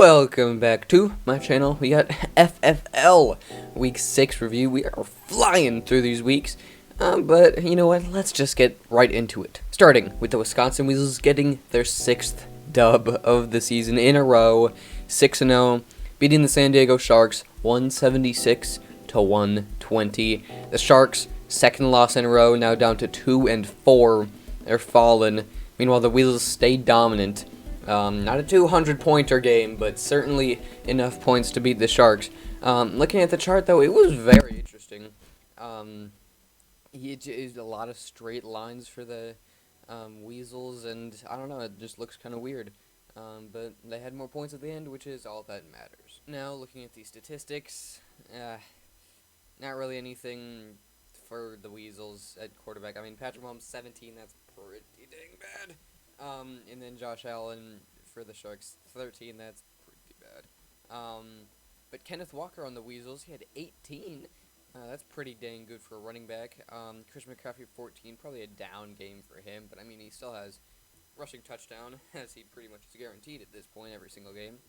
Welcome back to my channel. We got FFL Week 6 review. We are flying through these weeks, but you know what? Let's just get right into it. Starting with the Wisconsin Weasels getting their 6th dub of the season in a row, 6-0, beating the San Diego Sharks 176 to 120. The Sharks' second loss in a row, now down to 2-4. They're fallen. Meanwhile, the Weasels stay dominant. Not a 200-pointer game, but certainly enough points to beat the Sharks. Looking at the chart, though, it was very interesting. It is a lot of straight lines for the Weasels, and I don't know, it just looks kind of weird. But they had more points at the end, which is all that matters. Now, looking at the statistics, not really anything for the Weasels at quarterback. I mean, Patrick Mahomes, 17, that's pretty dang bad. And then Josh Allen for the Sharks, 13, that's pretty bad. But Kenneth Walker on the Weasels, he had 18. That's pretty dang good for a running back. Christian McCaffrey, 14, probably a down game for him, but I mean, he still has rushing touchdown, as he pretty much is guaranteed at this point every single game.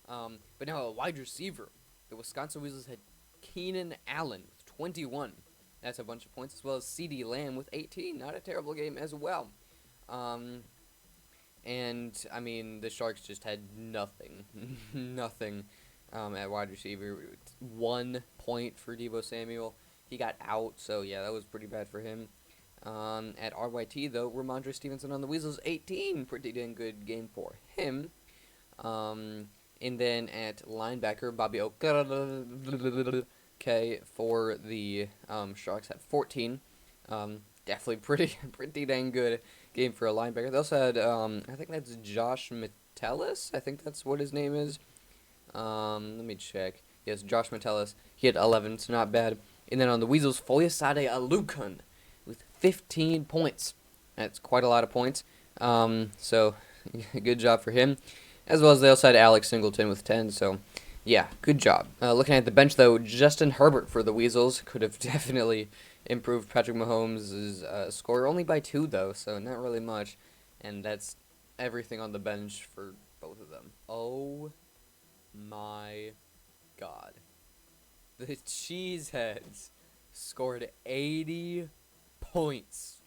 But now a wide receiver. The Wisconsin Weasels had Keenan Allen with 21. That's a bunch of points, as well as CeeDee Lamb with 18. Not a terrible game as well. And, I mean, the Sharks just had nothing. Nothing at wide receiver. 1 point for Deebo Samuel. He got out, so, yeah, that was pretty bad for him. At RYT, though, Ramondre Stevenson on the Weasels, 18. Pretty dang good game for him. And then at linebacker, Bobby Okay, for the Sharks at 14. Definitely pretty dang good game for a linebacker. They also had, I think that's Josh Metellus. I think that's what his name is. Let me check. Yes, Josh Metellus. He had 11, so not bad. And then on the Weasels, Foyesade Alukan with 15 points. That's quite a lot of points. So, good job for him. As well as they also had Alex Singleton with 10, so yeah, good job. Looking at the bench, though, Justin Herbert for the Weasels could have definitely improved Patrick Mahomes' score. Only by 2, though, so not really much. And that's everything on the bench for both of them. Oh my god. The Cheeseheads scored 80 points.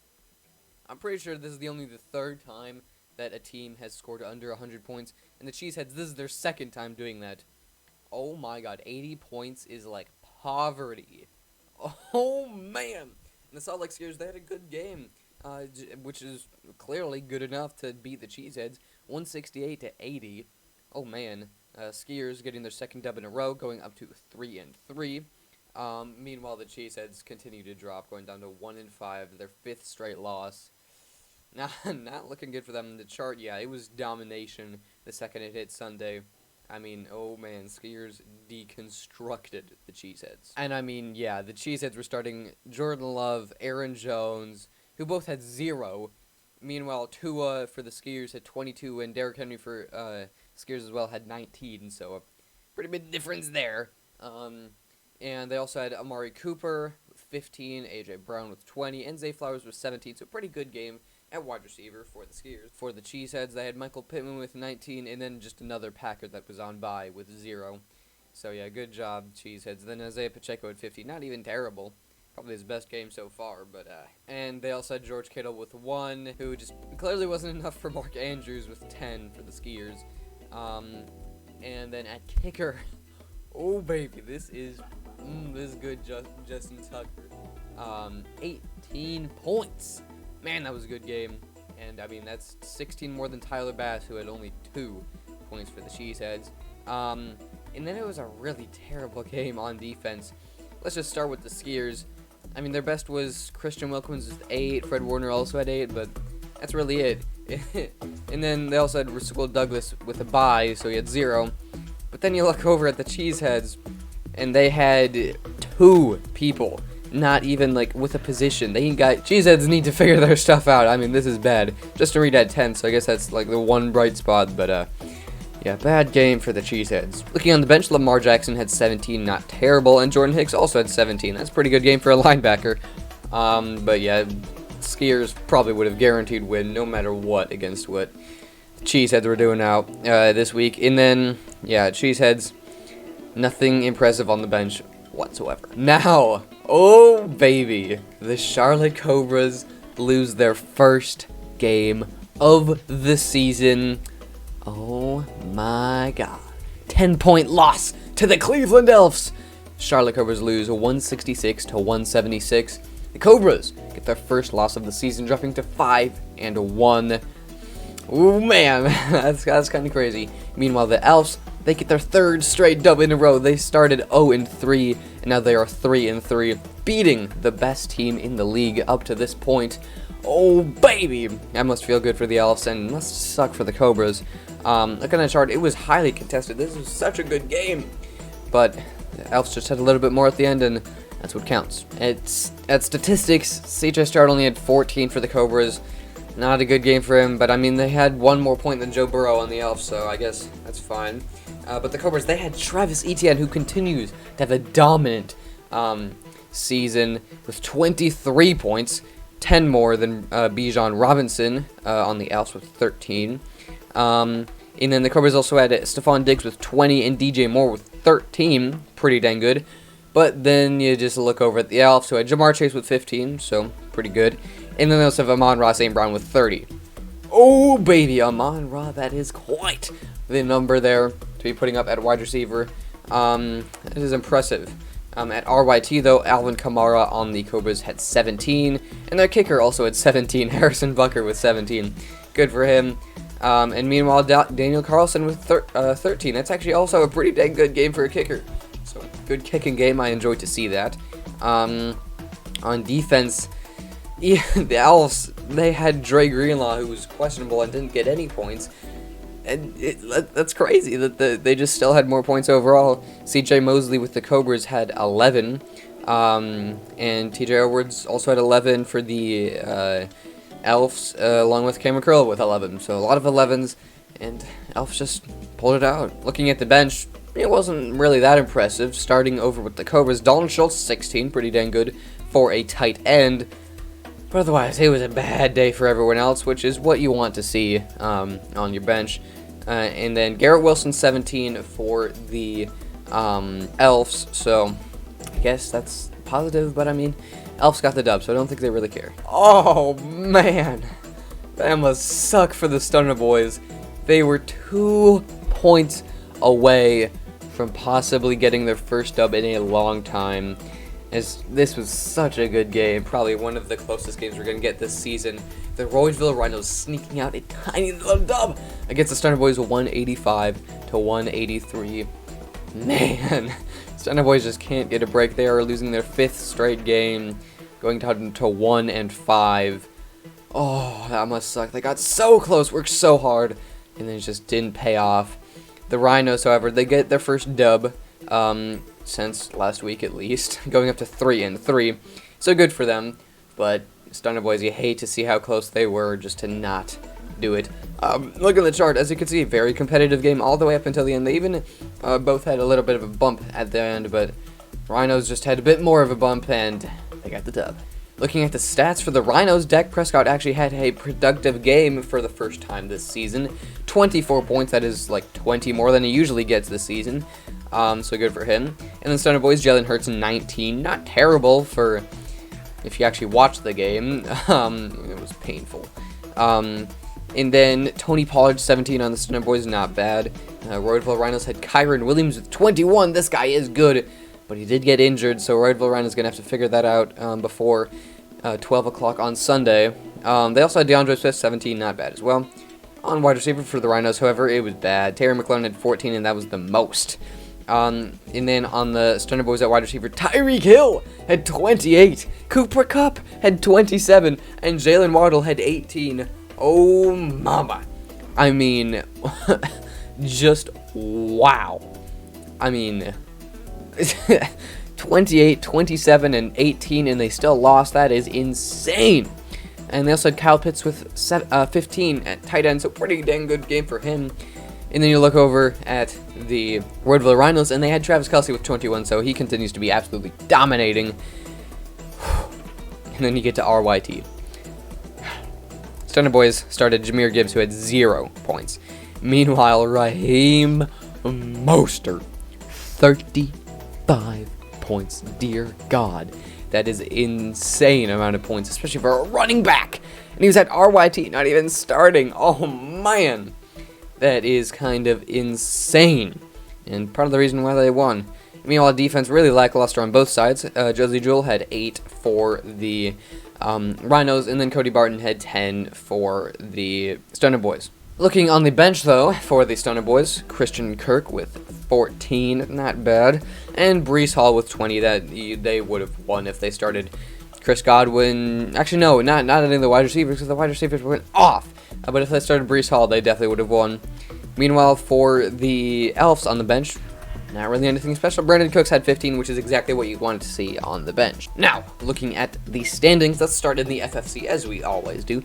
I'm pretty sure this is only the 3rd time that a team has scored under 100 points. And the Cheeseheads, this is their 2nd time doing that. Oh my god, 80 points is like poverty. Oh man! And the Salt Lake Skiers, they had a good game, which is clearly good enough to beat the Cheeseheads, 168 to 80. Oh man, Skiers getting their 2nd dub in a row, going up to 3-3. Meanwhile, the Cheeseheads continue to drop, going down to 1-5, their 5th straight loss. Not looking good for them in the chart. Yeah, it was domination the second it hit Sunday. I mean, oh man, Skiers deconstructed the Cheeseheads. And I mean, yeah, the Cheeseheads were starting Jordan Love, Aaron Jones, who both had 0. Meanwhile, Tua for the Skiers had 22, and Derrick Henry for Skiers as well had 19, so a pretty big difference there. And they also had Amari Cooper with 15, A.J. Brown with 20, and Zay Flowers with 17, so a pretty good game at wide receiver for the Skiers. For the Cheeseheads, they had Michael Pittman with 19, and then just another Packer that was on bye with 0. So yeah, good job, Cheeseheads. Then Isaiah Pacheco at 50, not even terrible. Probably his best game so far, but and they also had George Kittle with 1, who just clearly wasn't enough for Mark Andrews with 10 for the Skiers. And then at kicker, oh baby, this is good, Justin Tucker. 18 points. Man, that was a good game, and I mean, that's 16 more than Tyler Bass, who had only 2 points for the Cheeseheads. And then it was a really terrible game on defense. Let's just start with the Skiers. I mean, their best was Christian Wilkins with 8, Fred Warner also had 8, but that's really it. And then they also had Rasul Douglas with a bye, so he had 0. But then you look over at the Cheeseheads, and they had 2 people. Not even, like, with a position. Cheeseheads need to figure their stuff out. I mean, this is bad. Justin Reed had 10, so I guess that's, like, the one bright spot. But, yeah, bad game for the Cheeseheads. Looking on the bench, Lamar Jackson had 17, not terrible. And Jordan Hicks also had 17. That's a pretty good game for a linebacker. But, yeah, Skiers probably would have guaranteed win no matter what against what Cheeseheads were doing out this week. And then yeah, Cheeseheads, nothing impressive on the bench whatsoever. Now, oh baby, the Charlotte Cobras lose their first game of the season. Oh my god. 10-point loss to the Cleveland Elves. Charlotte Cobras lose 166 to 176. The Cobras get their first loss of the season, dropping to 5-1. Ooh man, that's kind of crazy. Meanwhile, the Elves, they get their third straight dub in a row. They started 0-3, and now they are 3-3, beating the best team in the league up to this point. Oh baby, that must feel good for the Elves and must suck for the Cobras. Looking at the chart, it was highly contested. This was such a good game, but the Elves just had a little bit more at the end, and that's what counts. It's at statistics. CJ Stroud only had 14 for the Cobras. Not a good game for him, but I mean, they had one more point than Joe Burrow on the Elves, so I guess that's fine. But the Cobras, they had Travis Etienne, who continues to have a dominant season with 23 points, 10 more than Bijan Robinson on the Elves with 13. And then the Cobras also had Stephon Diggs with 20 and DJ Moore with 13. Pretty dang good. But then you just look over at the Elves, who had Jamar Chase with 15, so pretty good. And then they also have Amon-Ra St. Brown with 30. Oh, baby, Amon-Ra, that is quite the number there to be putting up at wide receiver. That is impressive. At RYT, though, Alvin Kamara on the Cobras had 17. And their kicker also had 17, Harrison Bucker with 17. Good for him. And meanwhile, Daniel Carlson with 13. That's actually also a pretty dang good game for a kicker. So, good kicking game. I enjoyed to see that. On defense, yeah, the Elves, they had Dre Greenlaw, who was questionable and didn't get any points. And that's crazy that they just still had more points overall. CJ Mosley with the Cobras had 11. And TJ Edwards also had 11 for the Elves, along with Cameron Curl with 11. So a lot of 11s, and Elves just pulled it out. Looking at the bench, it wasn't really that impressive. Starting over with the Cobras, Dalton Schultz, 16, pretty dang good for a tight end. But otherwise, it was a bad day for everyone else, which is what you want to see on your bench. And then Garrett Wilson, 17 for the Elves. So I guess that's positive, but I mean, Elves got the dub, so I don't think they really care. Oh, man. That must suck for the Stunner Boys. They were 2 points away from possibly getting their first dub in a long time. As this was such a good game, probably one of the closest games we're going to get this season. The Royalville Rhinos sneaking out a tiny little dub against the Stunner Boys, 185 to 183. Man, Stunner Boys just can't get a break. They are losing their 5th straight game, going down to 1-5. Oh, that must suck. They got so close, worked so hard, and then it just didn't pay off. The Rhinos, however, they get their first dub since last week at least, going up to 3-3. So good for them, but Stunner Boys, you hate to see how close they were just to not do it. Look at the chart. As you can see, a very competitive game all the way up until the end. They even both had a little bit of a bump at the end, but Rhinos just had a bit more of a bump, and they got the dub. Looking at the stats for the Rhinos, Dak Prescott actually had a productive game for the first time this season. 24 points, that is like 20 more than he usually gets this season. So good for him. And then Stunner Boys, Jalen Hurts, 19. Not terrible for if you actually watch the game. It was painful. And then Tony Pollard, 17 on the Stunner Boys, not bad. Royalville Rhinos had Kyron Williams with 21. This guy is good, but he did get injured, so Royalville Rhinos going to have to figure that out before 12 o'clock on Sunday. They also had DeAndre Swift, 17, not bad as well. On wide receiver for the Rhinos, however, it was bad. Terry McLaurin had 14, and that was the most. And then on the Stunner Boys at wide receiver, Tyreek Hill had 28, Cooper Kupp had 27, and Jalen Waddle had 18. Oh, mama. I mean, just wow. I mean, 28, 27, and 18, and they still lost. That is insane. And they also had Kyle Pitts with 15 at tight end, so pretty dang good game for him. And then you look over at the Royalville Rhinos, and they had Travis Kelce with 21, so he continues to be absolutely dominating. And then you get to RYT. Stunner Boys started Jahmyr Gibbs, who had 0 points. Meanwhile, Raheem Mostert. 35 points. Dear God. That is insane amount of points, especially for a running back. And he was at RYT, not even starting. Oh, man. That is kind of insane. And part of the reason why they won. Meanwhile, defense really lackluster on both sides. Josie Jewell had 8 for the Rhinos, and then Cody Barton had 10 for the Stoner Boys. Looking on the bench, though, for the Stoner Boys, Christian Kirk with 14, not bad, and Breece Hall with 20. That they would have won if they started Chris Godwin. Actually, no, not any of the wide receivers, because the wide receivers went off. But if they started Breece Hall, they definitely would have won. Meanwhile, for the Elves on the bench, not really anything special. Brandon Cooks had 15, which is exactly what you wanted to see on the bench. Now, looking at the standings, let's start in the FFC, as we always do.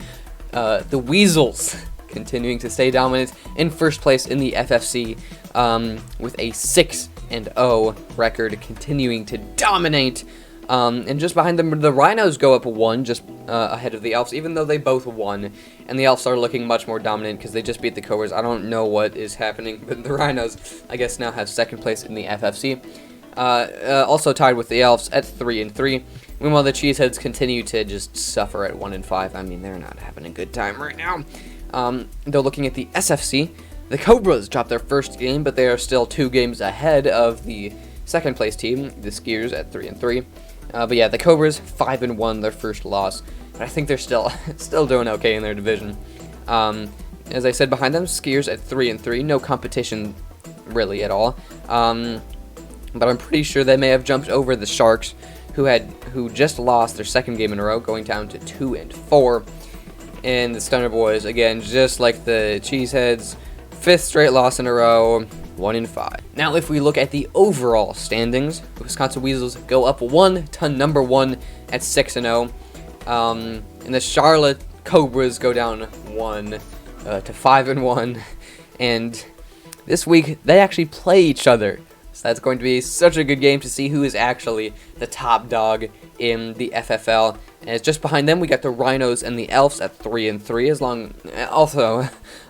The Weasels continuing to stay dominant in first place in the FFC with a 6-0 record, continuing to dominate. And just behind them, the Rhinos go up 1, just ahead of the Elves, even though they both won. And the Elves are looking much more dominant because they just beat the Cobras. I don't know what is happening, but the Rhinos, I guess, now have second place in the FFC. Also tied with the Elves at 3-3. Meanwhile, the Cheeseheads continue to just suffer at 1-5. I mean, they're not having a good time right now. Though looking at the SFC, the Cobras dropped their first game, but they are still 2 games ahead of the second place team, the Skiers, at 3-3. But yeah, the Cobras 5-1, their first loss. But I think they're still doing okay in their division. As I said, behind them, Skiers at 3-3, no competition really at all. But I'm pretty sure they may have jumped over the Sharks, who just lost their second game in a row, going down to 2-4. And the Stoner Boys, again, just like the Cheeseheads, 5th straight loss in a row, 1-5. Now, if we look at the overall standings, the Wisconsin Weasels go up 1 to number 1 at 6-0. And the Charlotte Cobras go down 1 to 5-1. And this week, they actually play each other. So that's going to be such a good game to see who is actually the top dog in the FFL. And it's just behind them, we got the Rhinos and the Elves at 3-3,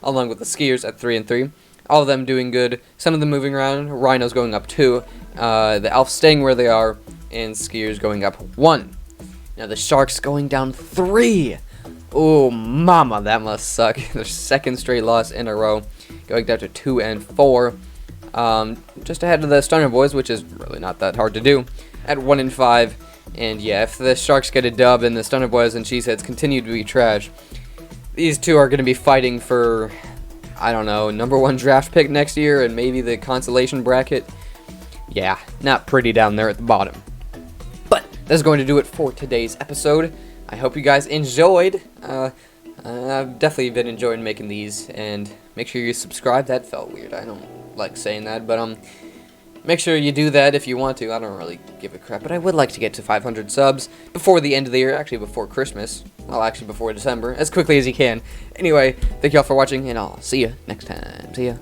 along with the Skiers at 3-3. All of them doing good. Some of them moving around. Rhinos going up 2. The Elves staying where they are, and Skiers going up 1. Now the Sharks going down 3. Oh, mama, that must suck. Their second straight loss in a row, going down to 2-4. Just ahead of the Stoner Boys, which is really not that hard to do, at 1-5. And yeah, if the Sharks get a dub and the Stoner Boys and Cheeseheads continue to be trash, these two are going to be fighting for, I don't know, number 1 draft pick next year and maybe the consolation bracket. Yeah, not pretty down there at the bottom. But that's going to do it for today's episode. I hope you guys enjoyed. I've definitely been enjoying making these, and make sure you subscribe. That felt weird. I don't like saying that, but make sure you do that if you want to. I don't really give a crap, but I would like to get to 500 subs before the end of the year, actually before Christmas. Well, actually before December, as quickly as you can. Anyway, thank you all for watching, and I'll see you next time. See ya.